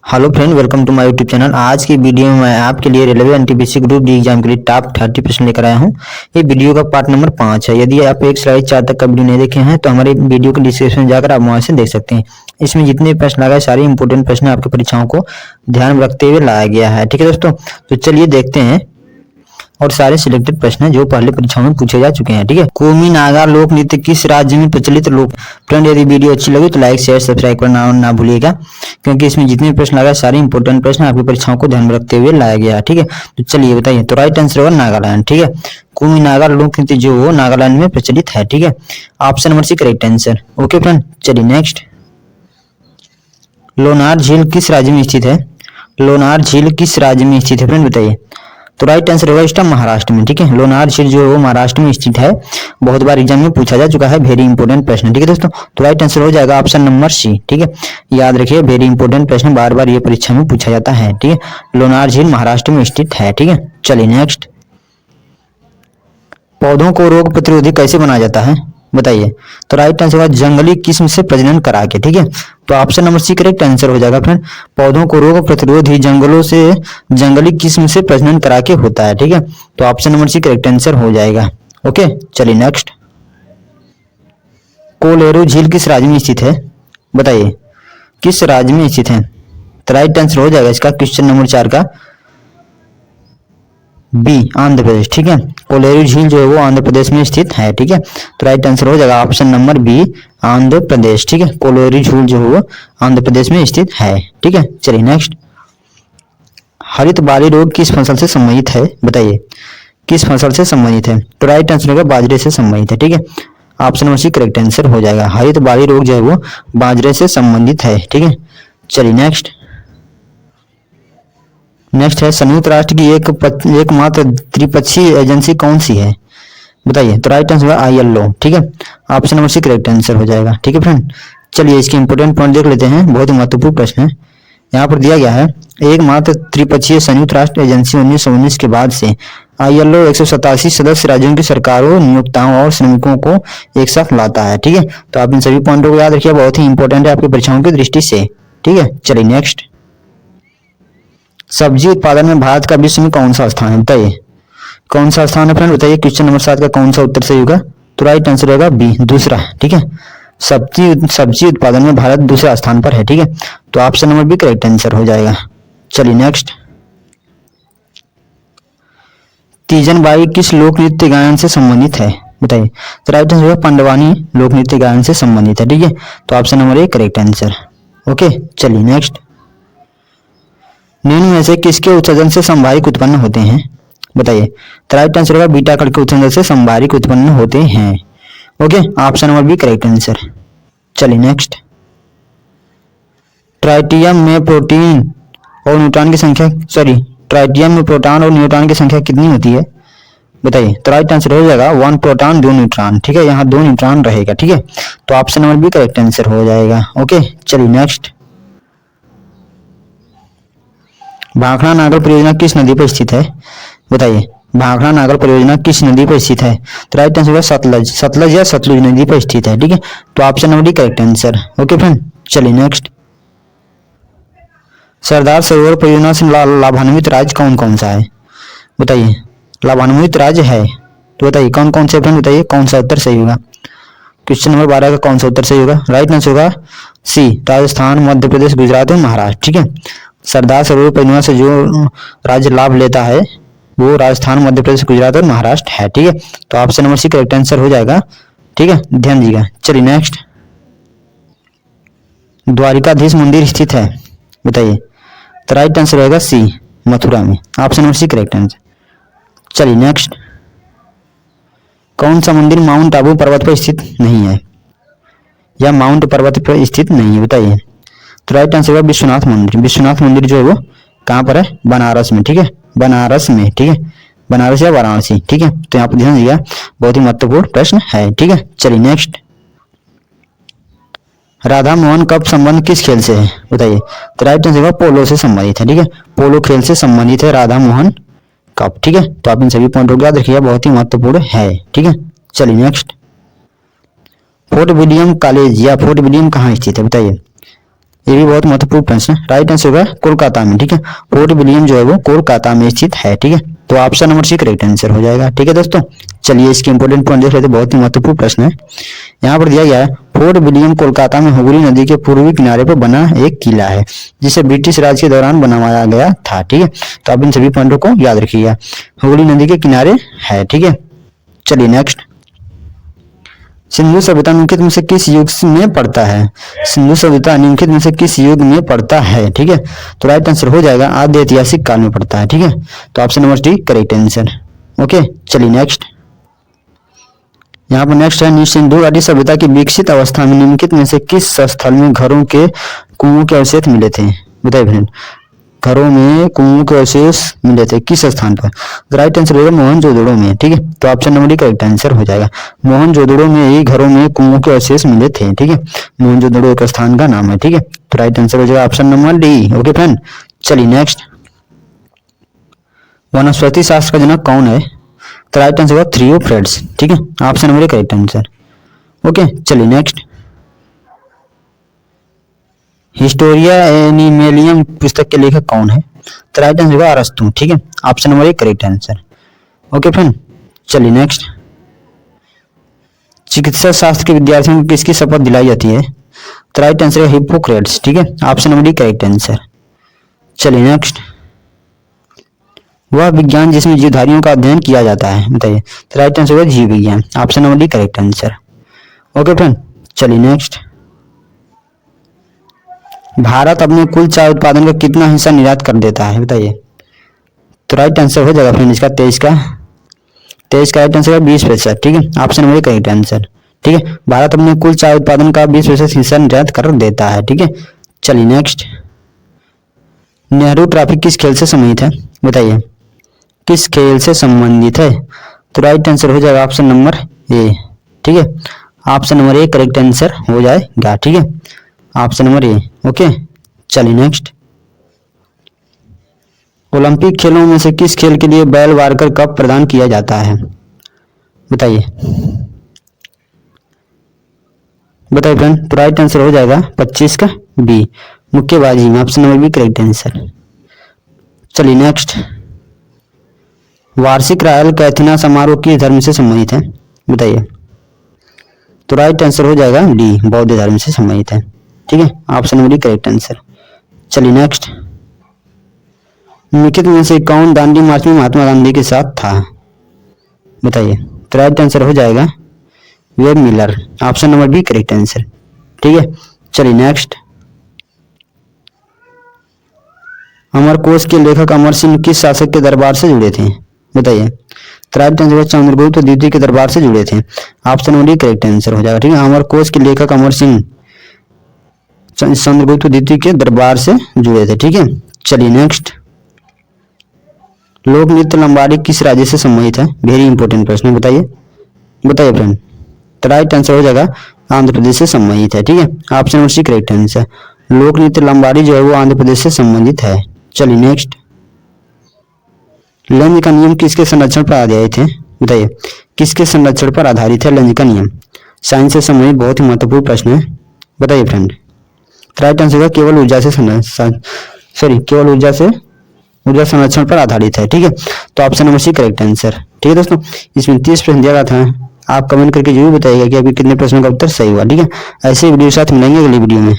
Hello friend, welcome to my YouTube channel. आज की video में मैं आपके लिए railway NTPC group D exam के लिए टॉप 30 प्रश्न लेकर आया हूं। ये वीडियो का पार्ट नंबर 5 है। यदि आप 1 से 4 तक का वीडियो नहीं देखे हैं तो हमारे वीडियो के डिस्क्रिप्शन में जाकर आप वहां से देख सकते हैं। इसमें जितने प्रश्न लगाए सारे इंपोर्टेंट प्रश्न आपकी परीक्षाओं को ध्यान में रखते हुए लाया गया है। ठीक है दोस्तों, तो चलिए देखते हैं। और सारे सिलेक्टेड प्रश्न हैं जो पहले परीक्षाओं में पूछे जा चुके हैं। ठीक है, कोमी नागा लोक नृत्य किस राज्य में प्रचलित लोक। फ्रेंड, यदि वीडियो अच्छी लगे तो लाइक शेयर सब्सक्राइब करना ना भूलिएगा, क्योंकि इसमें जितने प्रश्न लगाए सारे इंपोर्टेंट प्रश्न आपकी परीक्षाओं को ध्यान में रखते हुए लाया गया है। ठीक है, तो चलिए बताइए। तो राइट आंसर होगा नागालैंड। ठीक है, कोमी नागा लोक नृत्य जो हो नागालैंड में प्रचलित है। ठीक है, option number C correct answer. Okay friend, चलिए नेक्स्ट। लोनार झील किस राज्य में स्थित है। लोनार झील किस राज्य में स्थित है फ्रेंड बताइए। तो राइट आंसर होगा इसका महाराष्ट्र में। ठीक है, लोनार झील जो है महाराष्ट्र में स्थित है। बहुत बार एग्जाम में पूछा जा चुका है, वेरी इंपोर्टेंट प्रश्न। ठीक है दोस्तों, तो राइट आंसर हो जाएगा ऑप्शन नंबर सी। ठीक है, याद रखिए वेरी इंपोर्टेंट प्रश्न बार बार ये परीक्षा में पूछा जाता है। ठीक है, लोनार झील महाराष्ट्र में स्थित है। ठीक है, चलिए नेक्स्ट। पौधों को रोग प्रतिरोधी कैसे बनाया जाता है बताइए। तो राइट आंसर होगा जंगली किस्म से प्रजनन करा के। ठीक है, तो option number C correct answer हो जाएगा फ्रेंड। पौधों को रोग प्रतिरोधी जंगलों से जंगली किस्म से प्रजनन करा के होता है। ठीक है, तो option number C correct answer हो जाएगा। ओके, चलिए नेक्स्ट। कोलेरू झील किस राज्य में स्थित है बताइए। किस राज्य में स्थित है। तो राइट आंसर हो जाएगा इसका क्वेश्चन नंबर 4 का बी, आंध्र प्रदेश। ठीक है, कोलेरू झील जो है वो आंध्र प्रदेश में स्थित है। ठीक है, तो राइट आंसर हो जाएगा option number B, Andhra Pradesh. ठीक है, कोलेरू झील जो है वो आंध्र प्रदेश में स्थित है। ठीक है, चलिए नेक्स्ट। हरित बाली रोग किस फसल से संबंधित है बताइए। किस फसल से संबंधित है। तो राइट आंसर होगा बाजरे से संबंधित है। ठीक है, option number C correct answer हो जाएगा। हरित बाली रोग जो है वो बाजरे से संबंधित है। ठीक है, चलिए नेक्स्ट। नेक्स्ट है संयुक्त राष्ट्र की एकमात्र त्रिपक्षीय एजेंसी कौन सी है बताइए। तो राइट आंसर है ILO। ठीक है, option number C correct answer हो जाएगा। ठीक है फ्रेंड, चलिए इसके इंपोर्टेंट पॉइंट देख लेते हैं। बहुत ही महत्वपूर्ण प्रश्न है। यहाँ पर दिया गया है एकमात्र त्रिपक्षीय संयुक्त राष्ट्र एजेंसी 1919 के बाद से ILO 187 सदस्य राज्यों की सरकारों, नियोक्ताओं और श्रमिकों को एक साथ लाता है। ठीक है, तो आप इन सभी पॉइंटों को याद रखिए, बहुत ही इंपॉर्टेंट है आपकी परीक्षाओं की दृष्टि से। ठीक है, चलिए नेक्स्ट। सब्जी उत्पादन में भारत का विश्व में कौन सा स्थान है बताइए। कौन सा स्थान है फ्रेंड बताइए। क्वेश्चन नंबर 7 का कौन सा उत्तर सही होगा। तो राइट आंसर होगा बी, दूसरा। ठीक है, सब्जी उत्पादन में भारत दूसरा स्थान पर है। ठीक है, तो option number B correct answer हो जाएगा। चलिए नेक्स्ट। तीजन बाई किस लोक नृत्य गायन से संबंधित है बताइए। तो राइट आंसर होगा पंडवानी लोक नृत्य गायन से संबंधित है। ठीक है, तो option number A correct answer. Okay, चलिए नेक्स्ट। निम्न में से किसके उत्सर्जन से संभारिक उत्पन्न होते हैं बताइए। तो राइट आंसर होगा बीटा कण के उत्सर्जन से संभारिक उत्पन्न होते हैं। ओके, option number B correct answer. चलिए नेक्स्ट। ट्राइटियम में प्रोटीन और न्यूट्रॉन की संख्या ट्राइटियम में प्रोटॉन और न्यूट्रॉन की संख्या कितनी होती है बताइए। तो राइट आंसर हो जाएगा 1 प्रोटॉन 2 न्यूट्रॉन। ठीक है, यहाँ 2 न्यूट्रॉन रहेगा। ठीक है, तो option number B correct answer हो जाएगा। ओके, चलिए नेक्स्ट। भाखड़ा नागल परियोजना किस नदी पर स्थित है बताइए। भाखड़ा नागल परियोजना किस नदी पर स्थित है। तो राइट आंसर होगा सतलज या सतलुज नदी पर स्थित है। ठीक है, तो option number D correct answer. Okay friend, चलिए नेक्स्ट। सरदार सरोवर परियोजना से लाभान्वित राज्य कौन कौन सा है बताइए। लाभान्वित राज्य है तो बताइए कौन कौन से फ्रेंड बताइए। कौन सा उत्तर सही होगा। क्वेश्चन नंबर 12 का कौन सा उत्तर सही होगा। राइट आंसर होगा सी, राजस्थान, मध्य प्रदेश, गुजरात और महाराष्ट्र। ठीक है, सरदार सरोवर परियोजना से जो राज्य लाभ लेता है वो राजस्थान, मध्य प्रदेश, गुजरात और महाराष्ट्र है। ठीक है, तो option number C correct answer हो जाएगा। ठीक है, ध्यान दीजिएगा। चलिए नेक्स्ट। द्वारिकाधीश मंदिर स्थित है बताइए। तो राइट आंसर होगा सी, मथुरा में। Option number C correct answer. चलिए नेक्स्ट। कौन सा मंदिर माउंट आबू पर्वत पर स्थित नहीं है या माउंट पर्वत पर स्थित नहीं है बताइए। तो राइट आंसर होगा विश्वनाथ मंदिर। विश्वनाथ मंदिर जो है वो कहाँ पर है, बनारस में। ठीक है, बनारस में। ठीक है, बनारस या वाराणसी। ठीक है, तो यहाँ पर ध्यान दीजिएगा, बहुत ही महत्वपूर्ण प्रश्न है। ठीक है, चलिए नेक्स्ट। राधा मोहन कप संबंध किस खेल से है बताइए। तो राइट आंसर होगा पोलो से संबंधित है। ठीक है, पोलो खेल से संबंधित है राधा मोहन कप। ठीक है, तो आप इन सभी पॉइंटों को याद रखिएगा, बहुत ही महत्वपूर्ण है। ठीक है, चलिए नेक्स्ट। फोर्ट विलियम कॉलेज या फोर्ट विलियम कहाँ स्थित है बताइए। ये भी बहुत महत्वपूर्ण प्रश्न है। राइट आंसर होगा कोलकाता में, ठीक है। फोर्ट विलियम जो है वो कोलकाता में स्थित है, ठीक है। तो option number C correct answer हो जाएगा, ठीक है दोस्तों। चलिए इसके इंपोर्टेंट पॉइंट देख लेते हैं, बहुत ही महत्वपूर्ण प्रश्न है। यहाँ पर दिया गया है फोर्ट विलियम कोलकाता में हुगली नदी के पूर्वी किनारे पर बना एक किला है जिसे ब्रिटिश राज के दौरान बनवाया गया था, ठीक है। तो आप इन सभी पॉइंटों को याद रखिएगा, हुगली नदी के किनारे है, ठीक है। चलिए नेक्स्ट, सिंधु सभ्यता निम्नलिखित में से किस युग में पड़ता है? सिंधु सभ्यता निम्नलिखित में से किस युग में पड़ता है, ठीक है। तो राइट आंसर हो जाएगा आद्य ऐतिहासिक काल में पड़ता है, ठीक है। तो option number D correct answer. Okay चलिए नेक्स्ट, यहाँ पर नेक्स्ट है सिंधु घाटी सभ्यता की विकसित अवस्था में निम्नलिखित में से किस स्थल में घरों के कुओं के अवशेष मिले थे? बताइए फ्रेंड, घरों में कुओं के अवशेष मिले थे किस स्थान पर? राइट आंसर होगा मोहनजोदड़ो में, ठीक है। तो option number D correct answer हो जाएगा, मोहनजोदड़ो में ही घरों में कुओं के अवशेष मिले थे, ठीक है। मोहनजोदड़ो एक स्थान का नाम है, ठीक है। तो राइट आंसर हो जाएगा option number D. Okay friend, चलिए नेक्स्ट, वनस्पति शास्त्र का जनक कौन है? तो राइट आंसर होगा थियोफ्रेट्स, ठीक है। Option number A correct answer. Okay चलिए नेक्स्ट, हिस्टोरिया एनिमेलियम पुस्तक के लेखक कौन है? तो राइट आंसर होगा अरस्तु, ठीक है। Option number A correct answer. Okay friend, चलिए नेक्स्ट, चिकित्सा शास्त्र के विद्यार्थियों को किसकी शपथ दिलाई जाती है? तो राइट आंसर है हिप्पोक्रेट्स, ठीक है। Option number D correct answer. चलिए नेक्स्ट, वह विज्ञान जिसमें जीवधारियों का अध्ययन किया जाता है, बताइए। तो राइट आंसर होगा जीव विज्ञान, option number D correct answer. Okay friend, चलिए नेक्स्ट, भारत अपने कुल चाय उत्पादन का कितना हिस्सा निर्यात कर देता है, बताइए। तो राइट आंसर हो जाएगा फ्रेंड इसका 23 का राइट आंसर है 20%, ठीक है। ऑप्शन नंबर करेक्ट आंसर, ठीक है। भारत अपने कुल चाय उत्पादन का 20% हिस्सा निर्यात कर देता है, ठीक है। चलिए नेक्स्ट, नेहरू ट्रॉफी किस खेल से संबंधित है, बताइए। किस खेल से संबंधित है? तो राइट आंसर हो जाएगा ऑप्शन नंबर ए, ठीक है। Option number A correct answer हो जाएगा, ठीक है। Option number A. ओके चलिए नेक्स्ट, ओलंपिक खेलों में से किस खेल के लिए बैल वार्कर कप प्रदान किया जाता है, बताइए। बताइए फ्रेंड, तो राइट आंसर हो जाएगा 25 का बी, मुक्केबाजी में। Option number B correct answer. चलिए नेक्स्ट, वार्षिक रायल कैथिना समारोह किस धर्म से संबंधित है, बताइए। तो राइट आंसर हो जाएगा डी, बौद्ध धर्म से संबंधित है, ठीक है। Option number D correct answer. चलिए नेक्स्ट, निम्नलिखित में से कौन दांडी मार्च में महात्मा गांधी के साथ था, बताइए। तो राइट आंसर हो जाएगा Webb Miller, option number B correct answer, ठीक है। चलिए नेक्स्ट, अमरकोश के लेखक अमर सिंह किस शासक के दरबार से जुड़े थे, बताइए। तो राइट आंसर चंद्रगुप्त द्वितीय के दरबार से जुड़े थे, option number D correct answer हो जाएगा, ठीक है। अमरकोश के लेखक अमर सिंह चंद्रगुप्त द्वितीय के दरबार से जुड़े थे, ठीक है। चलिए नेक्स्ट, लोक नृत्य लंबाड़ी किस राज्य से संबंधित है? वेरी इंपॉर्टेंट प्रश्न, बताइए फ्रेंड। तो राइट आंसर हो जाएगा आंध्र प्रदेश से संबंधित है, ठीक है। Option number C correct answer, लोक नृत्य लंबाड़ी जो है वो आंध्र प्रदेश से संबंधित है। चलिए नेक्स्ट, लंज का नियम किसके संरक्षण पर आधारित है, बताइए। किसके संरक्षण पर आधारित है लंज का नियम? साइंस से संबंधित बहुत ही महत्वपूर्ण प्रश्न है, बताइए फ्रेंड। राइट आंसर है केवल ऊर्जा संरक्षण पर आधारित है, ठीक है। तो option number C correct answer, ठीक है दोस्तों। इसमें 30 प्रश्न दिया गया था, आप कमेंट करके जरूर बताइएगा कि अभी कितने प्रश्नों का उत्तर सही हुआ, ठीक है। ऐसे वीडियो साथ मिलेंगे अगली वीडियो में।